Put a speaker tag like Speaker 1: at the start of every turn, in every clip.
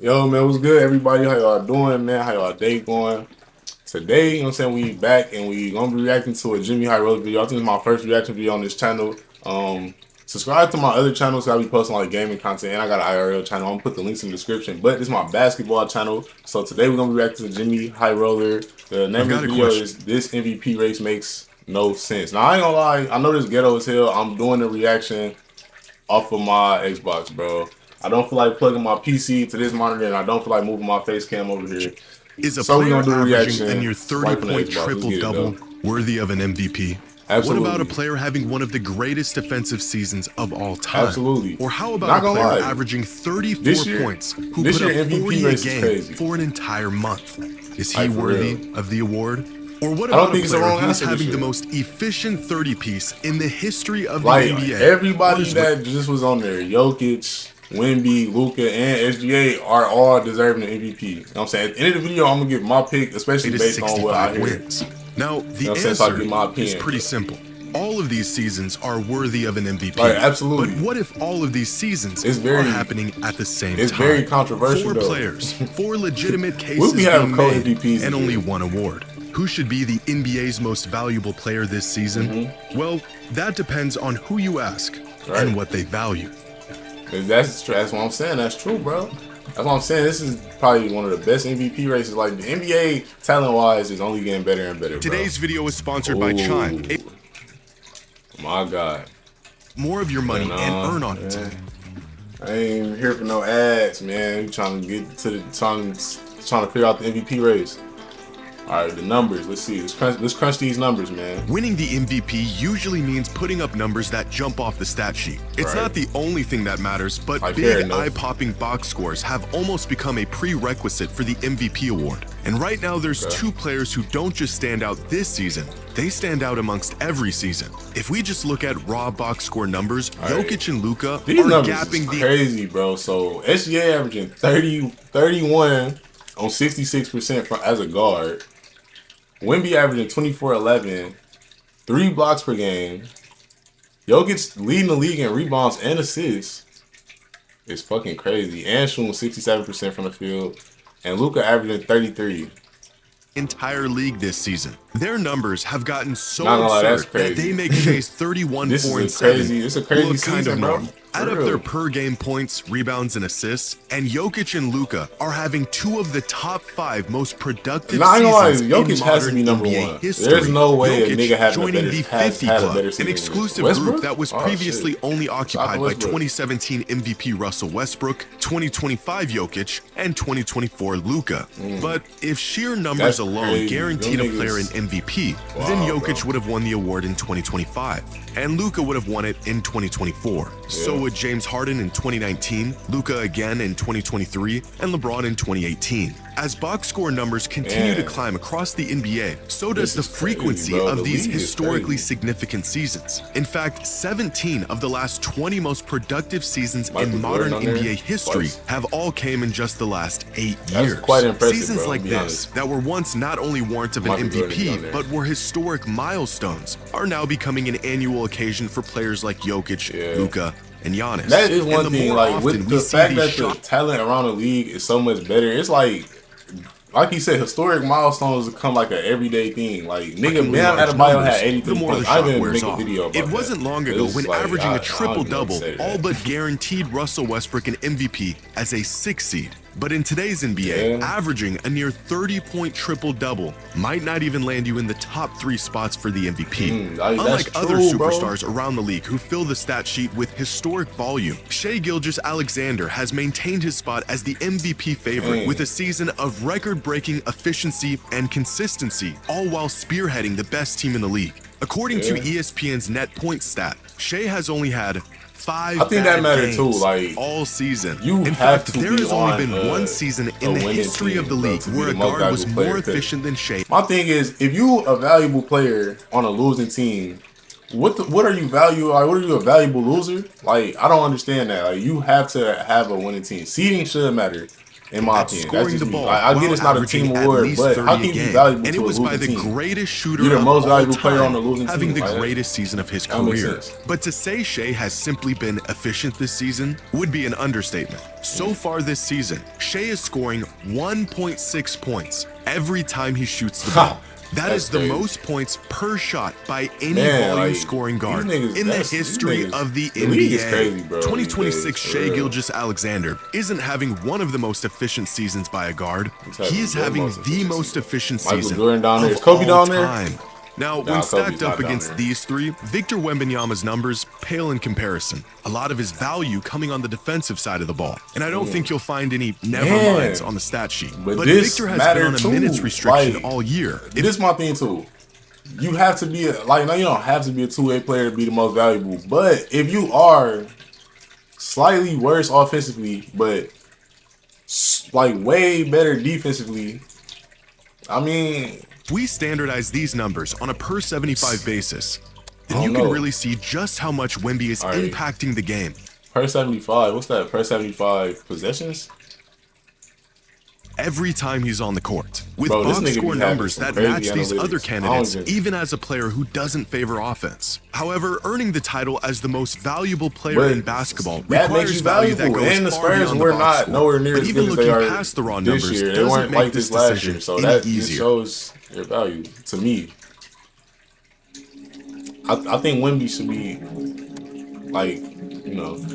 Speaker 1: Yo, man, what's good, everybody? How y'all doing, man? How y'all day going? Today, you know what I'm saying, we back and we gonna be reacting to a JxmyHighroller video. I think it's my first reaction video on this channel. Subscribe to my other channels, so I be posting like gaming content, and I got an IRL channel. I'm gonna put the links in the description. But this is my basketball channel. So today we're gonna be reacting to JxmyHighroller. The name of the video is "This MVP Race Makes No Sense." Now I ain't gonna lie, I know this ghetto as hell. I'm doing the reaction off of my Xbox, bro. I don't feel like plugging my PC to this monitor, and I don't feel like moving my face cam over here.
Speaker 2: Is a
Speaker 1: So we're
Speaker 2: player
Speaker 1: gonna do a
Speaker 2: averaging
Speaker 1: reaction
Speaker 2: a near
Speaker 1: right from the
Speaker 2: 30-point
Speaker 1: Xbox. Let's get it,
Speaker 2: triple-double
Speaker 1: though.
Speaker 2: worthy of an MVP?
Speaker 1: Absolutely.
Speaker 2: What about a player having one of the greatest defensive seasons of all time?
Speaker 1: Absolutely.
Speaker 2: Or how
Speaker 1: Not
Speaker 2: about a
Speaker 1: gonna
Speaker 2: player
Speaker 1: lie.
Speaker 2: averaging 34
Speaker 1: This year-
Speaker 2: points who
Speaker 1: this
Speaker 2: put
Speaker 1: year
Speaker 2: up
Speaker 1: MVP
Speaker 2: 40 a
Speaker 1: race is
Speaker 2: game
Speaker 1: crazy.
Speaker 2: for an entire month? Is he
Speaker 1: Like, for
Speaker 2: worthy
Speaker 1: real.
Speaker 2: of the award? Or what
Speaker 1: I don't
Speaker 2: about a
Speaker 1: think it's the
Speaker 2: player
Speaker 1: wrong
Speaker 2: who is
Speaker 1: answer this
Speaker 2: having the
Speaker 1: year.
Speaker 2: most efficient 30-piece in the history of the
Speaker 1: Like
Speaker 2: NBA?
Speaker 1: everybody
Speaker 2: Or is
Speaker 1: that just was on there, Jokic, Wemby, Luka, and SGA are all deserving of MVP. You know what I'm saying? At the end of the video, I'm gonna give my pick, especially based on what I
Speaker 2: 65
Speaker 1: hear.
Speaker 2: wins. Now, the
Speaker 1: what I'm saying? So I
Speaker 2: answer
Speaker 1: give my
Speaker 2: is
Speaker 1: opinion.
Speaker 2: pretty simple. All of these seasons are worthy of an MVP.
Speaker 1: Like, absolutely.
Speaker 2: But what if all of these seasons
Speaker 1: It's very-
Speaker 2: are happening at the same time?
Speaker 1: It's very controversial,
Speaker 2: Four
Speaker 1: though.
Speaker 2: players, four legitimate cases
Speaker 1: We'll be having
Speaker 2: being made,
Speaker 1: co-MVPs
Speaker 2: and
Speaker 1: this
Speaker 2: only
Speaker 1: year.
Speaker 2: one award. Who should be the NBA's most valuable player this season?
Speaker 1: Mm-hmm.
Speaker 2: Well, that depends on who you ask
Speaker 1: Right.
Speaker 2: and what they value.
Speaker 1: That's what I'm saying. That's true, bro. That's what I'm saying. This is probably one of the best MVP races. Like, the NBA, talent-wise, is only getting better and better, bro.
Speaker 2: Today's video is sponsored by
Speaker 1: Ooh.
Speaker 2: Chime.
Speaker 1: My God.
Speaker 2: More of your money and earn on it.
Speaker 1: Man. I ain't here for no ads, man. We trying to get to the trying to figure out the MVP race. All right, the numbers. Let's see. Let's crunch these numbers, man.
Speaker 2: Winning the MVP usually means putting up numbers that jump off the stat sheet. It's
Speaker 1: Right.
Speaker 2: not the only thing that matters, but
Speaker 1: Fair
Speaker 2: big
Speaker 1: enough.
Speaker 2: eye-popping box scores have almost become a prerequisite for the MVP award. And right now there's two players who don't just stand out this season, they stand out amongst every season. If we just look at raw box score numbers, Jokic and Luka
Speaker 1: These
Speaker 2: are
Speaker 1: numbers
Speaker 2: gapping
Speaker 1: is
Speaker 2: the
Speaker 1: crazy, bro. So SGA averaging 31 on 66% as a guard. Wemby averaging 24, 11, 3 blocks per game. Jokic leading the league in rebounds and assists. It's fucking crazy. And shooting 67% from the field. And Luka averaging 33.
Speaker 2: entire league this season. Their numbers have gotten so
Speaker 1: Not gonna lie, that's
Speaker 2: absurd that
Speaker 1: crazy.
Speaker 2: they make Shay's 31,
Speaker 1: This
Speaker 2: 4,
Speaker 1: is
Speaker 2: and
Speaker 1: a
Speaker 2: 7
Speaker 1: crazy- it's a crazy
Speaker 2: look kind
Speaker 1: season,
Speaker 2: of
Speaker 1: bro.
Speaker 2: normal. Add
Speaker 1: For
Speaker 2: up
Speaker 1: real.
Speaker 2: their per game points, rebounds, and assists, and Jokic and Luka are having two of the top 5 most productive
Speaker 1: Nah, I ain't gonna lie,
Speaker 2: seasons
Speaker 1: Jokic
Speaker 2: in
Speaker 1: has to
Speaker 2: modern
Speaker 1: be number
Speaker 2: NBA
Speaker 1: one.
Speaker 2: history.
Speaker 1: There's no way a
Speaker 2: Jokic
Speaker 1: nigga having a
Speaker 2: joining
Speaker 1: better-
Speaker 2: the
Speaker 1: has
Speaker 2: 50
Speaker 1: had a
Speaker 2: Club,
Speaker 1: better
Speaker 2: an
Speaker 1: season than
Speaker 2: exclusive
Speaker 1: Westbrook?
Speaker 2: group that was
Speaker 1: Oh,
Speaker 2: previously
Speaker 1: shit.
Speaker 2: only occupied by
Speaker 1: Westbrook.
Speaker 2: 2017 MVP Russell Westbrook, 2025 Jokic, and 2024 Luka. But if sheer numbers
Speaker 1: That's
Speaker 2: alone
Speaker 1: crazy.
Speaker 2: guaranteed a
Speaker 1: Them
Speaker 2: player an
Speaker 1: niggas-
Speaker 2: MVP,
Speaker 1: Wow,
Speaker 2: then Jokic
Speaker 1: bro.
Speaker 2: would have won the award in 2025, and Luka would have won it in 2024. So would James Harden in 2019, Luka again in 2023, and LeBron in 2018. As box score numbers continue to
Speaker 1: Man.
Speaker 2: climb across the NBA, so does
Speaker 1: This
Speaker 2: the
Speaker 1: is crazy,
Speaker 2: frequency
Speaker 1: bro.
Speaker 2: of
Speaker 1: The
Speaker 2: these
Speaker 1: league is
Speaker 2: historically
Speaker 1: crazy.
Speaker 2: significant seasons. In fact, 17 of the last 20 most productive seasons
Speaker 1: Michael
Speaker 2: in modern
Speaker 1: Jordan on there
Speaker 2: NBA history
Speaker 1: twice.
Speaker 2: have all came in just the last 8
Speaker 1: That's
Speaker 2: years.
Speaker 1: quite impressive,
Speaker 2: Seasons
Speaker 1: bro,
Speaker 2: like
Speaker 1: to be
Speaker 2: this,
Speaker 1: honest.
Speaker 2: that were once not only warrant of an
Speaker 1: Michael Jordan
Speaker 2: MVP,
Speaker 1: on there.
Speaker 2: but were historic milestones, are now becoming an annual occasion for players like Jokic,
Speaker 1: Yeah.
Speaker 2: Luka, and Giannis.
Speaker 1: That is
Speaker 2: And
Speaker 1: one
Speaker 2: the
Speaker 1: thing,
Speaker 2: more
Speaker 1: like,
Speaker 2: often
Speaker 1: with
Speaker 2: we
Speaker 1: the
Speaker 2: see
Speaker 1: fact
Speaker 2: these
Speaker 1: that the
Speaker 2: shots-
Speaker 1: talent around the league is so much better, it's like you said, historic milestones become like an everyday thing. Like, nigga,
Speaker 2: Really
Speaker 1: Bam
Speaker 2: large
Speaker 1: Adebayo
Speaker 2: numbers,
Speaker 1: had 83
Speaker 2: the more the
Speaker 1: points. I
Speaker 2: shot
Speaker 1: didn't
Speaker 2: wears
Speaker 1: make a
Speaker 2: off.
Speaker 1: video about
Speaker 2: It
Speaker 1: that.
Speaker 2: wasn't long ago
Speaker 1: It's
Speaker 2: when
Speaker 1: like,
Speaker 2: averaging
Speaker 1: I
Speaker 2: a
Speaker 1: don't even know what to
Speaker 2: triple-double
Speaker 1: say to
Speaker 2: all
Speaker 1: that.
Speaker 2: but guaranteed Russell Westbrook an MVP as a 6 seed. But in today's NBA,
Speaker 1: Yeah.
Speaker 2: averaging a near 30-point triple-double might not even land you in the top 3 spots for the MVP.
Speaker 1: That's
Speaker 2: Unlike other
Speaker 1: true, bro.
Speaker 2: superstars around the league who fill the stat sheet with historic volume, Shai Gilgeous-Alexander has maintained his spot as the MVP favorite
Speaker 1: Dang.
Speaker 2: with a season of record-breaking efficiency and consistency, all while spearheading the best team in the league. According to ESPN's net point stat, Shai has only had 5
Speaker 1: I think that
Speaker 2: bad
Speaker 1: matters
Speaker 2: games
Speaker 1: too, like,
Speaker 2: all season.
Speaker 1: you
Speaker 2: In
Speaker 1: have
Speaker 2: fact,
Speaker 1: to
Speaker 2: there
Speaker 1: be
Speaker 2: has only
Speaker 1: on
Speaker 2: been one
Speaker 1: a
Speaker 2: season in the
Speaker 1: winning
Speaker 2: history
Speaker 1: team,
Speaker 2: of the
Speaker 1: bro,
Speaker 2: league
Speaker 1: to be
Speaker 2: where
Speaker 1: the
Speaker 2: a
Speaker 1: most
Speaker 2: guard was
Speaker 1: valuable
Speaker 2: more
Speaker 1: player, 'cause
Speaker 2: efficient than Shai.
Speaker 1: my thing is, if you a valuable player on a losing team, what are you value? Like, what are you, a valuable loser? Like, I don't understand that. Like, you have to have a winning team. Seeding should matter, In my
Speaker 2: at
Speaker 1: opinion, that's
Speaker 2: scoring
Speaker 1: just
Speaker 2: the
Speaker 1: me.
Speaker 2: ball
Speaker 1: I get
Speaker 2: while
Speaker 1: it's not a
Speaker 2: averaging
Speaker 1: team
Speaker 2: at
Speaker 1: award,
Speaker 2: least
Speaker 1: but
Speaker 2: 30
Speaker 1: how
Speaker 2: a
Speaker 1: can you be
Speaker 2: game.
Speaker 1: valuable
Speaker 2: And
Speaker 1: to
Speaker 2: it
Speaker 1: a
Speaker 2: was by
Speaker 1: losing
Speaker 2: the
Speaker 1: team?
Speaker 2: greatest shooter
Speaker 1: You're the
Speaker 2: of
Speaker 1: most
Speaker 2: all
Speaker 1: valuable player on
Speaker 2: time,
Speaker 1: the losing
Speaker 2: having
Speaker 1: team.
Speaker 2: the
Speaker 1: Like,
Speaker 2: greatest season of his
Speaker 1: that makes
Speaker 2: career.
Speaker 1: sense.
Speaker 2: But to say Shai has simply been efficient this season would be an understatement. So far this season, Shai is scoring 1.6 points every time he shoots the ball. That is the
Speaker 1: crazy.
Speaker 2: most points per shot by any
Speaker 1: Man,
Speaker 2: volume
Speaker 1: like,
Speaker 2: scoring guard
Speaker 1: these niggas-
Speaker 2: in the
Speaker 1: these
Speaker 2: history
Speaker 1: niggas-
Speaker 2: of the
Speaker 1: the league is
Speaker 2: NBA.
Speaker 1: crazy, bro,
Speaker 2: 2026
Speaker 1: these days,
Speaker 2: Shai
Speaker 1: for real.
Speaker 2: Gilgeous-Alexander isn't having one of the most efficient seasons by a guard. He is
Speaker 1: the
Speaker 2: having
Speaker 1: most
Speaker 2: the
Speaker 1: efficient
Speaker 2: most efficient
Speaker 1: Michael
Speaker 2: season
Speaker 1: Jordan down there.
Speaker 2: of
Speaker 1: Is Kobe
Speaker 2: all
Speaker 1: down there?
Speaker 2: time. Now, when
Speaker 1: Kobe's
Speaker 2: stacked
Speaker 1: not
Speaker 2: up
Speaker 1: down
Speaker 2: against
Speaker 1: there.
Speaker 2: these three, Victor Wembanyama's numbers pale in comparison. A lot of his value coming on the defensive side of the ball. And I don't think you'll find any never minds on the stat sheet.
Speaker 1: But this
Speaker 2: Victor has
Speaker 1: matter
Speaker 2: been on a
Speaker 1: too.
Speaker 2: minutes restriction
Speaker 1: Like,
Speaker 2: all year.
Speaker 1: This is my thing too. You have to be no, you don't have to be a two-way player to be the most valuable. But if you are slightly worse offensively, but like way better defensively, I mean,
Speaker 2: We standardize these numbers on a per 75 basis, then
Speaker 1: I
Speaker 2: you
Speaker 1: don't
Speaker 2: can
Speaker 1: know.
Speaker 2: really see just how much Wemby is
Speaker 1: All right.
Speaker 2: impacting the game.
Speaker 1: per 75. What's that? Per 75 possessions?
Speaker 2: Every time he's on the court, with
Speaker 1: Bro, this
Speaker 2: box
Speaker 1: nigga be
Speaker 2: score
Speaker 1: having
Speaker 2: numbers
Speaker 1: some
Speaker 2: that
Speaker 1: crazy
Speaker 2: match these
Speaker 1: analytics.
Speaker 2: other
Speaker 1: I don't
Speaker 2: candidates,
Speaker 1: even-
Speaker 2: even as a player who doesn't favor offense. However, earning the title as the most valuable player
Speaker 1: But
Speaker 2: in basketball
Speaker 1: that makes
Speaker 2: requires
Speaker 1: you
Speaker 2: value that
Speaker 1: valuable.
Speaker 2: goes
Speaker 1: And the
Speaker 2: far
Speaker 1: Spurs
Speaker 2: beyond the
Speaker 1: were
Speaker 2: box
Speaker 1: not
Speaker 2: score.
Speaker 1: nowhere near
Speaker 2: But
Speaker 1: as
Speaker 2: even
Speaker 1: good as they
Speaker 2: looking
Speaker 1: are
Speaker 2: past the raw
Speaker 1: this
Speaker 2: numbers
Speaker 1: year. They
Speaker 2: doesn't
Speaker 1: weren't
Speaker 2: make
Speaker 1: like
Speaker 2: this
Speaker 1: this last
Speaker 2: decision
Speaker 1: year, so
Speaker 2: any
Speaker 1: that just
Speaker 2: easier.
Speaker 1: shows their value to me. I think Wemby should be like,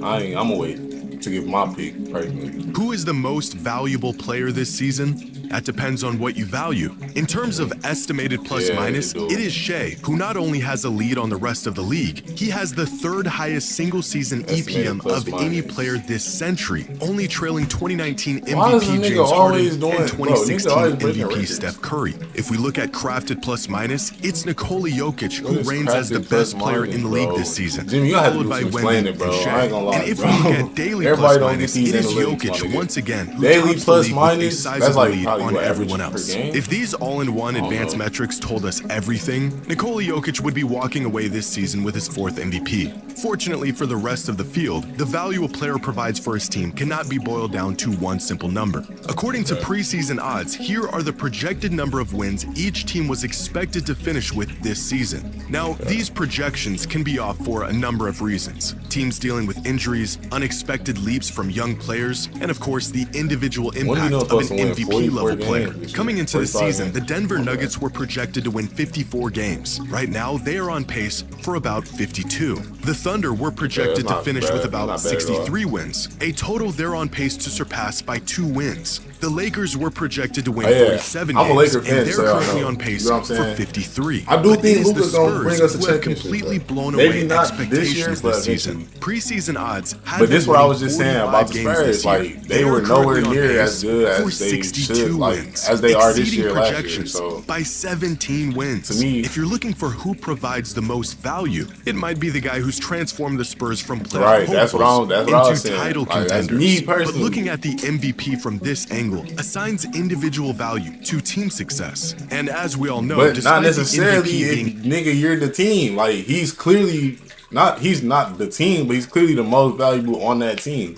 Speaker 1: I'm gonna wait to give my pick personally.
Speaker 2: Who is the most valuable player this season? That depends on what you value. In terms of estimated plus
Speaker 1: Yeah,
Speaker 2: minus,
Speaker 1: it do.
Speaker 2: it is Shai, who not only has a lead on the rest of the league, he has the third highest single season
Speaker 1: Estimated
Speaker 2: EPM
Speaker 1: plus
Speaker 2: of any
Speaker 1: minus.
Speaker 2: player this century, only trailing 2019
Speaker 1: Why is
Speaker 2: MVP
Speaker 1: the nigga
Speaker 2: James
Speaker 1: always
Speaker 2: Harden
Speaker 1: doing-
Speaker 2: and
Speaker 1: bro, nigga
Speaker 2: 2016
Speaker 1: always breaking
Speaker 2: MVP
Speaker 1: records.
Speaker 2: Steph Curry. If we look at crafted plus minus, it's Nikola Jokic who
Speaker 1: What is
Speaker 2: reigns as the
Speaker 1: crafted plus
Speaker 2: best player
Speaker 1: minus,
Speaker 2: in the league
Speaker 1: bro?
Speaker 2: this season,
Speaker 1: Jimmy, you gotta have to
Speaker 2: followed
Speaker 1: do
Speaker 2: by
Speaker 1: some
Speaker 2: Wemby
Speaker 1: explaining, bro.
Speaker 2: and Shai.
Speaker 1: I ain't gonna lie,
Speaker 2: And if
Speaker 1: bro.
Speaker 2: we look at daily
Speaker 1: Everybody
Speaker 2: plus
Speaker 1: don't
Speaker 2: minus,
Speaker 1: get these
Speaker 2: it is
Speaker 1: analytics, my
Speaker 2: Jokic
Speaker 1: nigga.
Speaker 2: once again who
Speaker 1: Daily
Speaker 2: tops
Speaker 1: plus
Speaker 2: the league
Speaker 1: minus,
Speaker 2: with a
Speaker 1: that's
Speaker 2: sizable
Speaker 1: like
Speaker 2: lead
Speaker 1: probably
Speaker 2: on
Speaker 1: what,
Speaker 2: everyone
Speaker 1: average per
Speaker 2: else.
Speaker 1: game?
Speaker 2: If these all-in-one advanced
Speaker 1: know.
Speaker 2: metrics told us everything, Nikola Jokic would be walking away this season with his fourth MVP. Fortunately for the rest of the field, the value a player provides for his team cannot be boiled down to one simple number. According to preseason odds, here are the projected number of wins each team was expected to finish with this season. Now, these projections can be off for a number of reasons. Teams dealing with injuries, unexpected leaps from young players, and of course, the individual impact
Speaker 1: know
Speaker 2: of
Speaker 1: supposed
Speaker 2: an
Speaker 1: to win
Speaker 2: MVP
Speaker 1: 44
Speaker 2: level player.
Speaker 1: games this year?
Speaker 2: Coming into the
Speaker 1: 45
Speaker 2: season, the
Speaker 1: games.
Speaker 2: Denver
Speaker 1: Okay.
Speaker 2: Nuggets were projected to win 54 games. Right now, they are on pace for about 52. The Thunder were projected to
Speaker 1: not
Speaker 2: finish
Speaker 1: bad.
Speaker 2: with
Speaker 1: Not
Speaker 2: about
Speaker 1: bad at all.
Speaker 2: 63 wins, a total they're on pace to surpass by 2 wins. The Lakers were projected to win
Speaker 1: Oh, yeah.
Speaker 2: 47
Speaker 1: I'm a
Speaker 2: games,
Speaker 1: Laker
Speaker 2: and
Speaker 1: fan,
Speaker 2: they're
Speaker 1: so I
Speaker 2: currently
Speaker 1: know.
Speaker 2: on pace
Speaker 1: You know what I'm
Speaker 2: for
Speaker 1: saying?
Speaker 2: 53.
Speaker 1: I do
Speaker 2: But
Speaker 1: think
Speaker 2: it is the
Speaker 1: Luka's gonna
Speaker 2: Spurs
Speaker 1: bring us a
Speaker 2: who have
Speaker 1: championship,
Speaker 2: completely
Speaker 1: though.
Speaker 2: blown
Speaker 1: Maybe
Speaker 2: away
Speaker 1: not this year,
Speaker 2: expectations
Speaker 1: but
Speaker 2: this season.
Speaker 1: eventually.
Speaker 2: Preseason odds had
Speaker 1: But this is
Speaker 2: them
Speaker 1: what I
Speaker 2: winning
Speaker 1: was just saying
Speaker 2: 45
Speaker 1: about the
Speaker 2: games
Speaker 1: Spurs.
Speaker 2: this year.
Speaker 1: Like, they
Speaker 2: are
Speaker 1: were nowhere
Speaker 2: currently on
Speaker 1: near
Speaker 2: pace
Speaker 1: as good
Speaker 2: for
Speaker 1: as they
Speaker 2: 62
Speaker 1: should, like,
Speaker 2: wins,
Speaker 1: as they are this
Speaker 2: exceeding
Speaker 1: year, last year.
Speaker 2: projections
Speaker 1: So,
Speaker 2: by 17 wins.
Speaker 1: To me-
Speaker 2: if you're looking for who provides the most value, it might be the guy who's transformed the Spurs from playoff
Speaker 1: Right, that's what
Speaker 2: hopefuls
Speaker 1: I was
Speaker 2: into
Speaker 1: saying.
Speaker 2: title
Speaker 1: Like, that's
Speaker 2: contenders.
Speaker 1: me
Speaker 2: But
Speaker 1: personally.
Speaker 2: looking at the MVP from this angle assigns individual value to team success. And as we all know,
Speaker 1: but
Speaker 2: despite
Speaker 1: not
Speaker 2: the
Speaker 1: necessarily
Speaker 2: MVP
Speaker 1: if,
Speaker 2: being
Speaker 1: nigga, you're the team. Like, he's not the team, but he's clearly the most valuable on that team.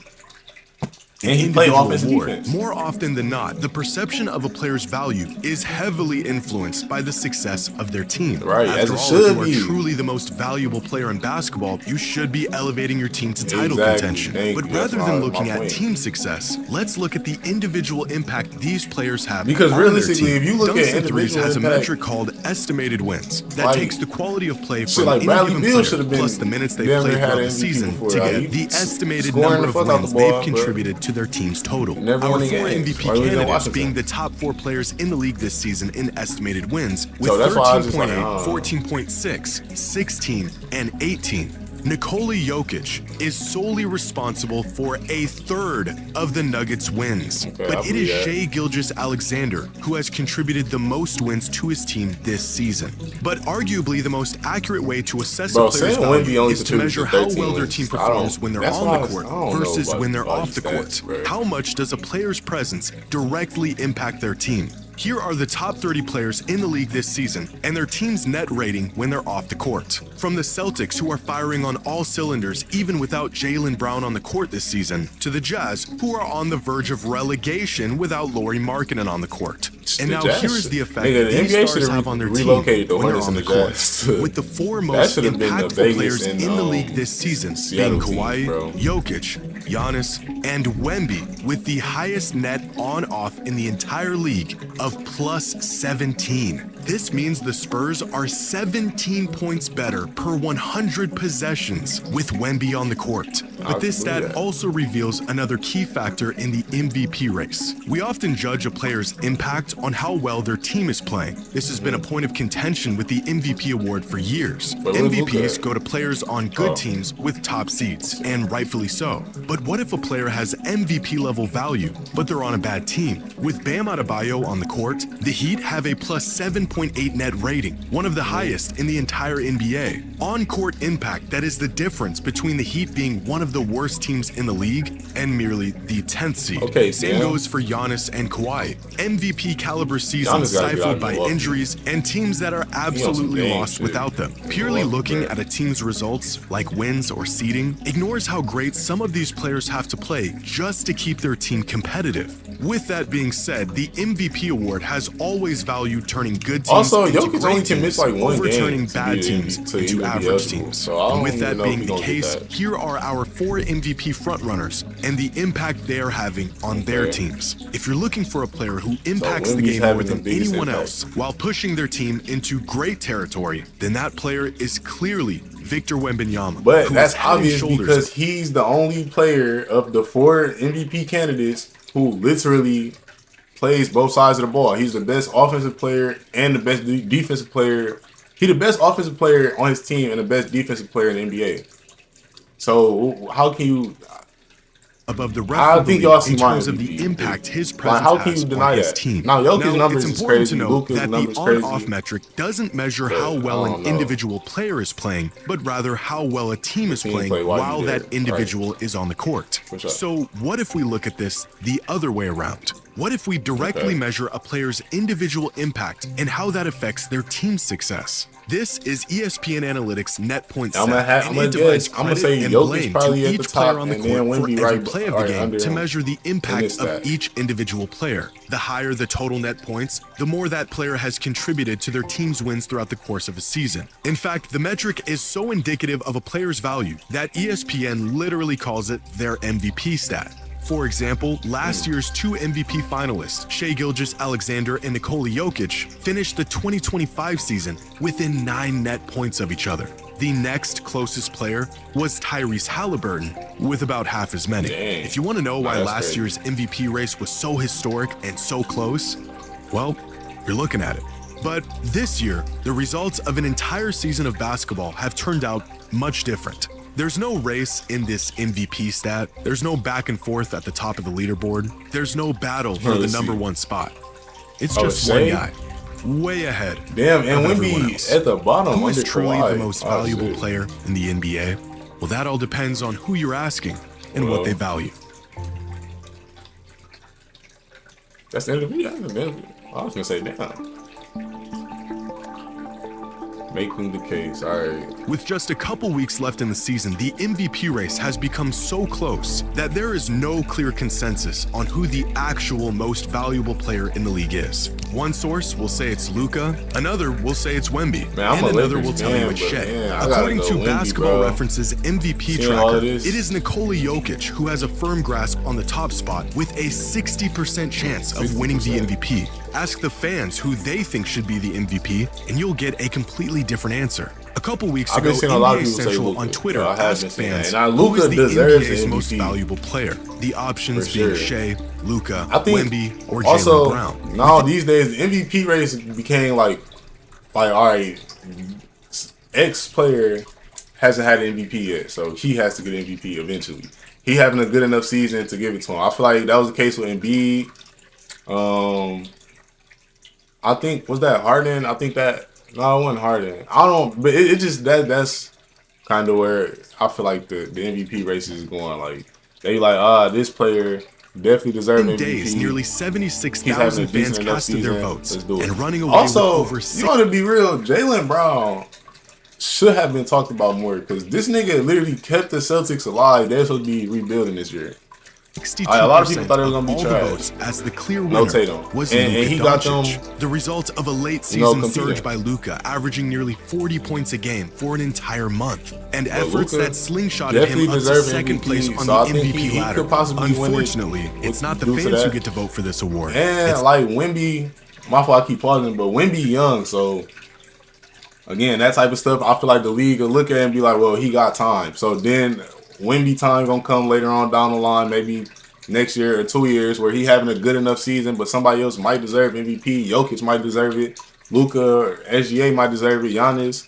Speaker 1: And he played
Speaker 2: individual
Speaker 1: offensive
Speaker 2: award,
Speaker 1: defense.
Speaker 2: more often than not, the perception of a player's value is heavily influenced by the success of their team.
Speaker 1: Right,
Speaker 2: After
Speaker 1: as it
Speaker 2: all,
Speaker 1: should
Speaker 2: if you
Speaker 1: be.
Speaker 2: are truly the most valuable player in basketball, you should be elevating your team to title
Speaker 1: Exactly.
Speaker 2: contention.
Speaker 1: Thank
Speaker 2: But
Speaker 1: you. That's
Speaker 2: rather than
Speaker 1: my
Speaker 2: looking at
Speaker 1: point.
Speaker 2: team success, let's look at the individual impact these players have
Speaker 1: Because
Speaker 2: on their
Speaker 1: realistically,
Speaker 2: team.
Speaker 1: if you look at
Speaker 2: Dunston
Speaker 1: individual
Speaker 2: Threes has a
Speaker 1: impact-
Speaker 2: metric called estimated wins that
Speaker 1: Like,
Speaker 2: takes the quality of play
Speaker 1: shit
Speaker 2: from
Speaker 1: like
Speaker 2: any
Speaker 1: Bradley
Speaker 2: given
Speaker 1: Beal
Speaker 2: player
Speaker 1: should have been
Speaker 2: plus the minutes they
Speaker 1: damn
Speaker 2: played
Speaker 1: near had
Speaker 2: throughout
Speaker 1: an
Speaker 2: the
Speaker 1: MVP
Speaker 2: season
Speaker 1: before,
Speaker 2: to
Speaker 1: like,
Speaker 2: get
Speaker 1: he
Speaker 2: the estimated
Speaker 1: scoring
Speaker 2: number
Speaker 1: the
Speaker 2: of
Speaker 1: fuck out
Speaker 2: wins
Speaker 1: the ball,
Speaker 2: they've
Speaker 1: bro.
Speaker 2: contributed to their team's total.
Speaker 1: Never
Speaker 2: Our
Speaker 1: won a
Speaker 2: 4
Speaker 1: game.
Speaker 2: MVP
Speaker 1: Why we didn't
Speaker 2: candidates
Speaker 1: watch it
Speaker 2: being
Speaker 1: then?
Speaker 2: the top 4 players in the league this season in estimated wins with
Speaker 1: So that's why I was just
Speaker 2: 13.8,
Speaker 1: like,
Speaker 2: 14.6, 16, and 18. Nikola Jokic is solely responsible for a third of the Nuggets' wins.
Speaker 1: Okay, I
Speaker 2: But it is
Speaker 1: believe that.
Speaker 2: Shai Gilgeous-Alexander who has contributed the most wins to his team this season. But arguably the most accurate way to assess
Speaker 1: Bro,
Speaker 2: a player's
Speaker 1: saying Wemby
Speaker 2: value
Speaker 1: only
Speaker 2: is to
Speaker 1: contributes
Speaker 2: measure
Speaker 1: to
Speaker 2: how
Speaker 1: 13
Speaker 2: well their
Speaker 1: wins.
Speaker 2: team
Speaker 1: I don't-
Speaker 2: performs when they're
Speaker 1: that's
Speaker 2: on
Speaker 1: why
Speaker 2: the
Speaker 1: I
Speaker 2: court
Speaker 1: don't know
Speaker 2: versus
Speaker 1: about
Speaker 2: when they're
Speaker 1: all
Speaker 2: off the
Speaker 1: these
Speaker 2: court.
Speaker 1: stats, bro.
Speaker 2: How much does a player's presence directly impact their team? Here are the top 30 players in the league this season and their team's net rating when they're off the court. From the Celtics, who are firing on all cylinders even without Jaylen Brown on the court this season, to the Jazz, who are on the verge of relegation without Lauri Markkanen on the court. And now here is the effect that these stars have on their team when they're on the court. With the 4 most impactful players in the league this season being Kawhi, Jokic, Giannis, and Wemby, with the highest net on-off in the entire league of plus 17. This means the Spurs are 17 points better per 100 possessions with Wemby on the court. But this stat also reveals another key factor in the MVP race. We often judge a player's impact on how well their team is playing. This has been a point of contention with the MVP award for years. MVPs go to players on good teams with top seeds, and rightfully so. But what if a player has MVP level value, but they're on a bad team? With Bam Adebayo on the court, the Heat have a plus 7.8 net rating, one of the highest in the entire NBA. On-court impact, that is the difference between the Heat being one of the worst teams in the league and merely the 10th seed. Same goes for Giannis and Kawhi. MVP caliber seasons stifled by injuries and teams that are absolutely lost without them. Purely looking at a team's results, like wins or seeding, ignores how great some of these players have to play just to keep their team competitive. With that being said, the MVP award has always valued turning good teams into great teams, overturning bad teams into average teams. And with that being the case, here are our 4 MVP frontrunners and the impact they are having on their teams. If you're looking for a player who impacts the game more than anyone else while pushing their team into great territory, then that player is clearly Victor Wembanyama.
Speaker 1: But that's obvious because he's the only player of the 4 MVP candidates who literally plays both sides of the ball. He's the best offensive player and the best defensive player. He's the best offensive player on his team and the best defensive player in the NBA. So how can you...
Speaker 2: above the rest of the league in terms of the impact his presence has on his team.
Speaker 1: Now, it's important to note
Speaker 2: that the on-off metric doesn't measure how well an individual player is playing, but rather how well a team is playing while that individual is on the court. So what if we look at this the other way around? What if we directly measure a player's individual impact and how that affects their team's success? This is ESPN Analytics net point set, and it divides credit and blame to each player on the court for every play of the game to measure the impact of each individual player. The higher the total net points, the more that player has contributed to their team's wins throughout the course of a season. In fact, the metric is so indicative of a player's value that ESPN literally calls it their MVP stat. For example, last year's 2 MVP finalists, Shai Gilgeous-Alexander and Nikola Jokic, finished the 2025 season within 9 net points of each other. The next closest player was Tyrese Halliburton, with about half as many. If you want to know why last year's MVP race was so historic and so close, well, you're looking at it. But this year, the results of an entire season of basketball have turned out much different. There's no race in this MVP stat. There's no back and forth at the top of the leaderboard. There's no battle for the number 1 spot. It's just one guy, way ahead.
Speaker 1: Damn, and Wemby at the bottom.
Speaker 2: Who is truly the most valuable player in the NBA? Well, that all depends on who you're asking and what they value.
Speaker 1: That's the MVP. I was gonna say, damn. Making the case, all right.
Speaker 2: With just a couple weeks left in the season, the MVP race has become so close that there is no clear consensus on who the actual most valuable player in the league is. One source will say it's Luka, another will say it's Wemby, and another will tell you it's Shai. According to Basketball Reference's MVP tracker, it is Nikola Jokic who has a firm grasp on the top spot with a 60% chance of winning the MVP. Ask the fans who they think should be the MVP, and you'll get a completely different answer. A couple weeks ago, NBA Central on Twitter asked fans who is the NBA's most valuable player. The options being Shai, Luka, Wemby, or Jaylen Brown.
Speaker 1: Now these days, the MVP race became like all right, X player hasn't had an MVP yet, so he has to get MVP eventually. He having a good enough season to give it to him. I feel like that was the case with Embiid. I think, was that Harden? I think that, no, it wasn't Harden. I don't, but it just, that's kind of where I feel like the MVP race is going. Like, they like, this player Definitely deserve
Speaker 2: In
Speaker 1: MVP.
Speaker 2: days, nearly
Speaker 1: He's having a
Speaker 2: 76,000 fans
Speaker 1: decent enough
Speaker 2: casted
Speaker 1: season.
Speaker 2: their votes,
Speaker 1: Let's do it.
Speaker 2: and running away
Speaker 1: Also,
Speaker 2: with over
Speaker 1: you want to be real, Jaylen Brown should have been talked about more because this nigga literally kept the Celtics alive. They're supposed to be rebuilding this year.
Speaker 2: 62%
Speaker 1: A lot of people thought it was
Speaker 2: of
Speaker 1: gonna be
Speaker 2: all the
Speaker 1: trash.
Speaker 2: votes as the clear
Speaker 1: No
Speaker 2: winner
Speaker 1: Tatum.
Speaker 2: was
Speaker 1: And
Speaker 2: Luka
Speaker 1: he got
Speaker 2: Doncic.
Speaker 1: them,
Speaker 2: The result of a late season
Speaker 1: competing.
Speaker 2: surge by Luka, averaging nearly 40 points a game for an entire month, and efforts
Speaker 1: Luka
Speaker 2: that slingshotted
Speaker 1: definitely
Speaker 2: him up to
Speaker 1: deserved
Speaker 2: second
Speaker 1: MVP,
Speaker 2: place on
Speaker 1: so
Speaker 2: the
Speaker 1: I think
Speaker 2: MVP
Speaker 1: he
Speaker 2: ladder.
Speaker 1: could possibly win it
Speaker 2: Unfortunately, it's not the
Speaker 1: due to
Speaker 2: fans who
Speaker 1: that.
Speaker 2: get to vote for this award.
Speaker 1: And
Speaker 2: It's
Speaker 1: like Wemby, my fault I keep pausing, but Wemby young, so again, that type of stuff, I feel like the league will look at it and be like, well, he got time. So then Wemby time gonna come later on down the line, maybe next year or 2 years, where he having a good enough season, but somebody else might deserve MVP. Jokic might deserve it. Luka or SGA might deserve it. Giannis.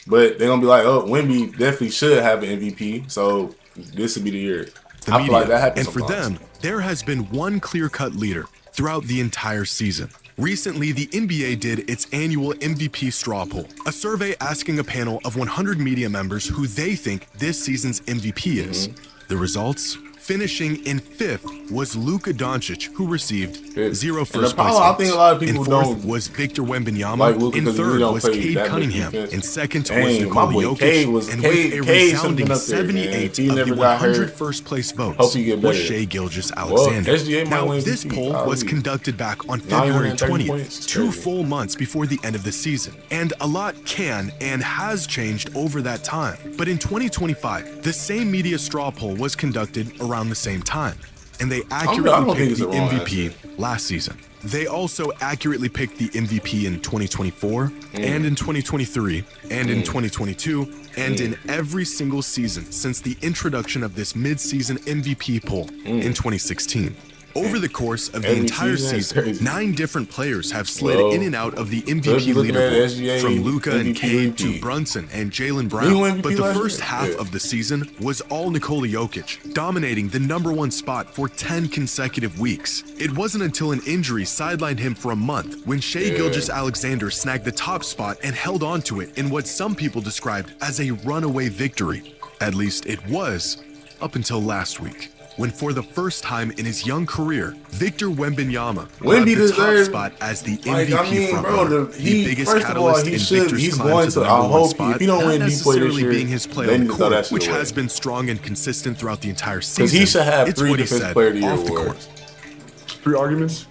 Speaker 1: But they're gonna be like, oh, Wemby definitely should have an MVP. So this would be the year.
Speaker 2: the
Speaker 1: I
Speaker 2: media.
Speaker 1: feel like that happens
Speaker 2: And for
Speaker 1: sometimes.
Speaker 2: them, there has been one clear-cut leader throughout the entire season. Recently, the NBA did its annual MVP straw poll, a survey asking a panel of 100 media members who they think this season's MVP is. The results? Finishing in 5th was Luka Doncic, who received 0
Speaker 1: And the
Speaker 2: first place
Speaker 1: problem, I
Speaker 2: votes.
Speaker 1: think a lot of
Speaker 2: In
Speaker 1: people
Speaker 2: 4th
Speaker 1: don't
Speaker 2: was Victor Wembanyama.
Speaker 1: like Luka
Speaker 2: In
Speaker 1: because he
Speaker 2: 3rd
Speaker 1: don't
Speaker 2: was
Speaker 1: play
Speaker 2: Cade
Speaker 1: that much
Speaker 2: Cunningham.
Speaker 1: defense.
Speaker 2: In 2nd
Speaker 1: Dang,
Speaker 2: was
Speaker 1: my
Speaker 2: Nikola
Speaker 1: boy
Speaker 2: Jokic.
Speaker 1: Cade was-
Speaker 2: and
Speaker 1: Cade-
Speaker 2: with a
Speaker 1: Cade should've
Speaker 2: resounding
Speaker 1: been up there, man.
Speaker 2: 78
Speaker 1: If he
Speaker 2: of
Speaker 1: never
Speaker 2: the
Speaker 1: got
Speaker 2: 100
Speaker 1: hurt,
Speaker 2: first place votes
Speaker 1: hope he get
Speaker 2: was
Speaker 1: better.
Speaker 2: Shai Gilgeous-Alexander.
Speaker 1: SGA might
Speaker 2: Now,
Speaker 1: win
Speaker 2: this
Speaker 1: MVP,
Speaker 2: poll was
Speaker 1: probably.
Speaker 2: conducted back on
Speaker 1: 930
Speaker 2: February 20th,
Speaker 1: points.
Speaker 2: 2
Speaker 1: Crazy.
Speaker 2: full months before the end of the season. And a lot can and has changed over that time. But in 2025, the same media straw poll was conducted around the same time, and they
Speaker 1: I
Speaker 2: accurately
Speaker 1: don't think
Speaker 2: picked
Speaker 1: it's
Speaker 2: the
Speaker 1: a wrong
Speaker 2: MVP last season. They also accurately picked the MVP in 2024 and in 2023 and in 2022 and in every single season since the introduction of this mid-season MVP poll in 2016. Over the course of the
Speaker 1: Every
Speaker 2: entire
Speaker 1: season is
Speaker 2: season,
Speaker 1: crazy.
Speaker 2: 9 different players have slid
Speaker 1: Well,
Speaker 2: in and out of the
Speaker 1: could
Speaker 2: MVP
Speaker 1: be looking at
Speaker 2: leaderboard,
Speaker 1: SGA
Speaker 2: from Luka and
Speaker 1: MVP
Speaker 2: Cade to
Speaker 1: repeat.
Speaker 2: Brunson and Jaylen
Speaker 1: He
Speaker 2: Brown.
Speaker 1: won MVP
Speaker 2: But the
Speaker 1: last
Speaker 2: first
Speaker 1: year?
Speaker 2: half
Speaker 1: Yeah.
Speaker 2: of the season was all Nikola Jokic, dominating the #1 spot for 10 consecutive weeks. It wasn't until an injury sidelined him for a month when Shai Gilgeous-Alexander snagged the top spot and held on to it in what some people described as a runaway victory. At least it was, up until last week, when for the first time in his young career, Victor Wembanyama grabbed
Speaker 1: Wemby
Speaker 2: the top
Speaker 1: deserves-
Speaker 2: spot as the
Speaker 1: Like,
Speaker 2: MVP
Speaker 1: I mean, bro,
Speaker 2: frontrunner, the biggest
Speaker 1: first of all,
Speaker 2: catalyst
Speaker 1: he
Speaker 2: in
Speaker 1: should,
Speaker 2: Victor's
Speaker 1: he's
Speaker 2: climb
Speaker 1: going
Speaker 2: to
Speaker 1: to,
Speaker 2: the
Speaker 1: I
Speaker 2: number one
Speaker 1: hope,
Speaker 2: spot,
Speaker 1: if he don't
Speaker 2: not
Speaker 1: win MVP this
Speaker 2: necessarily
Speaker 1: year,
Speaker 2: being his play
Speaker 1: they
Speaker 2: on the
Speaker 1: need to throw that
Speaker 2: court,
Speaker 1: shit
Speaker 2: which
Speaker 1: away.
Speaker 2: has been strong and consistent throughout the entire season.
Speaker 1: Because he should have
Speaker 2: It's
Speaker 1: 3
Speaker 2: what he
Speaker 1: Defensive
Speaker 2: said
Speaker 1: Player of the Year
Speaker 2: off the
Speaker 1: awards.
Speaker 2: court.
Speaker 3: 3 arguments.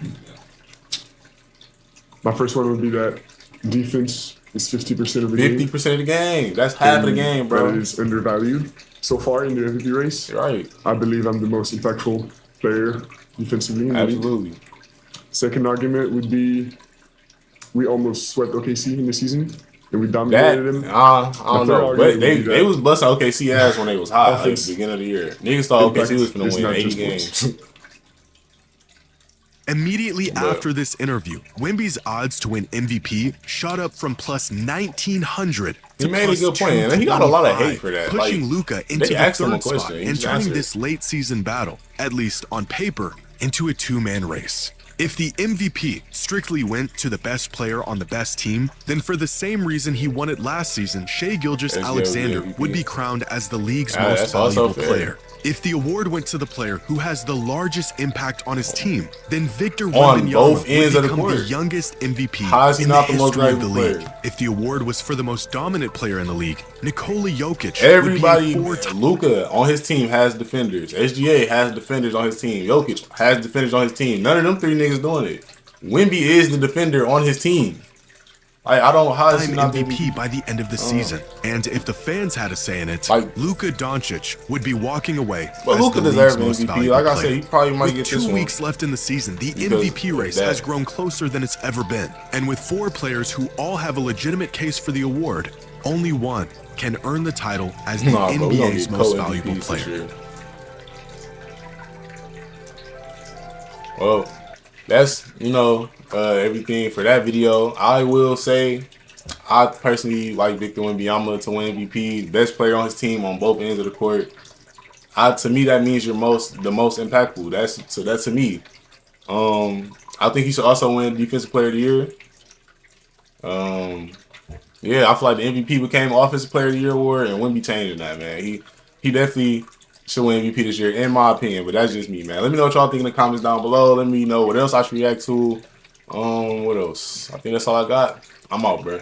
Speaker 3: My first one would be that defense is 50% of the game.
Speaker 1: 50% of the game. That's half of the game, bro.
Speaker 3: That is undervalued. So far in the MVP race,
Speaker 1: You're right.
Speaker 3: I believe I'm the most impactful player defensively in the league.
Speaker 1: Absolutely.
Speaker 3: Second argument would be we almost swept OKC in the season, and we
Speaker 1: That,
Speaker 3: dominated them.
Speaker 1: I don't
Speaker 3: third
Speaker 1: know.
Speaker 3: argument
Speaker 1: But
Speaker 3: would
Speaker 1: they
Speaker 3: be
Speaker 1: they
Speaker 3: that
Speaker 1: was busting OKC ass when they was hot, like
Speaker 3: offense-
Speaker 1: the beginning of the year. Niggas thought OKC was
Speaker 3: Impact
Speaker 1: going
Speaker 3: is
Speaker 1: to win
Speaker 3: not
Speaker 1: 80
Speaker 3: just
Speaker 1: games.
Speaker 3: sports.
Speaker 2: Immediately
Speaker 1: But-
Speaker 2: after this interview, Wemby's odds to win MVP shot up from plus 1,900 to
Speaker 1: He made a
Speaker 2: plus
Speaker 1: good point, and he got a lot of hate
Speaker 2: 225,
Speaker 1: for that.
Speaker 2: pushing
Speaker 1: Like,
Speaker 2: Luka into the
Speaker 1: asked him a
Speaker 2: third spot
Speaker 1: question, he
Speaker 2: and
Speaker 1: just
Speaker 2: turning
Speaker 1: answered.
Speaker 2: this late season battle, at least on paper, into a 2-man race. If the MVP strictly went to the best player on the best team, then for the same reason he won it last season, Shai Gilgeous-Alexander
Speaker 1: MVP.
Speaker 2: would be crowned as the league's
Speaker 1: Yeah,
Speaker 2: most
Speaker 1: that's also
Speaker 2: valuable
Speaker 1: fair.
Speaker 2: player. If the award went to the player who has the largest impact on his team, then Victor
Speaker 1: On
Speaker 2: Wembanyama
Speaker 1: both
Speaker 2: would
Speaker 1: ends of the
Speaker 2: become the
Speaker 1: court.
Speaker 2: youngest MVP
Speaker 1: How is he
Speaker 2: in
Speaker 1: not
Speaker 2: the
Speaker 1: the most
Speaker 2: history of the
Speaker 1: valuable
Speaker 2: league.
Speaker 1: player?
Speaker 2: If the award was for the most dominant player in the league, Nikola Jokic
Speaker 1: Everybody,
Speaker 2: would be a 4-time
Speaker 1: Luka on his team has defenders. SGA has defenders on his team. Jokic has defenders on his team. None of them 3 niggas doing it. Wemby is the defender on his team. I don't know how is he not the
Speaker 2: MVP by the end of the season. And if the fans had a say in it,
Speaker 1: Like-
Speaker 2: Luka Doncic would be walking away
Speaker 1: But
Speaker 2: as
Speaker 1: Luka
Speaker 2: the
Speaker 1: deserves
Speaker 2: league's most
Speaker 1: MVP.
Speaker 2: valuable
Speaker 1: Like I
Speaker 2: player.
Speaker 1: said, he probably might
Speaker 2: With
Speaker 1: get
Speaker 2: 2
Speaker 1: this one.
Speaker 2: weeks left in the season, the
Speaker 1: Because
Speaker 2: MVP race
Speaker 1: of
Speaker 2: has
Speaker 1: that.
Speaker 2: grown closer than it's ever been. And with 4 players who all have a legitimate case for the award, only one can earn the title as the
Speaker 1: Nah, bro, we gonna
Speaker 2: NBA's
Speaker 1: get
Speaker 2: most
Speaker 1: co-MVPs
Speaker 2: valuable
Speaker 1: this
Speaker 2: player.
Speaker 1: year. Well, that's, everything for that video. I will say, I personally like Victor Wembanyama to win MVP, best player on his team on both ends of the court. To me, that means the most impactful. That's to me. I think he should also win Defensive Player of the Year. Yeah, I feel like the MVP became Offensive Player of the Year award, and Wemby changing that, man. He definitely should win MVP this year, in my opinion. But that's just me, man. Let me know what y'all think in the comments down below. Let me know what else I should react to. What else? I think that's all I got. I'm out, bro.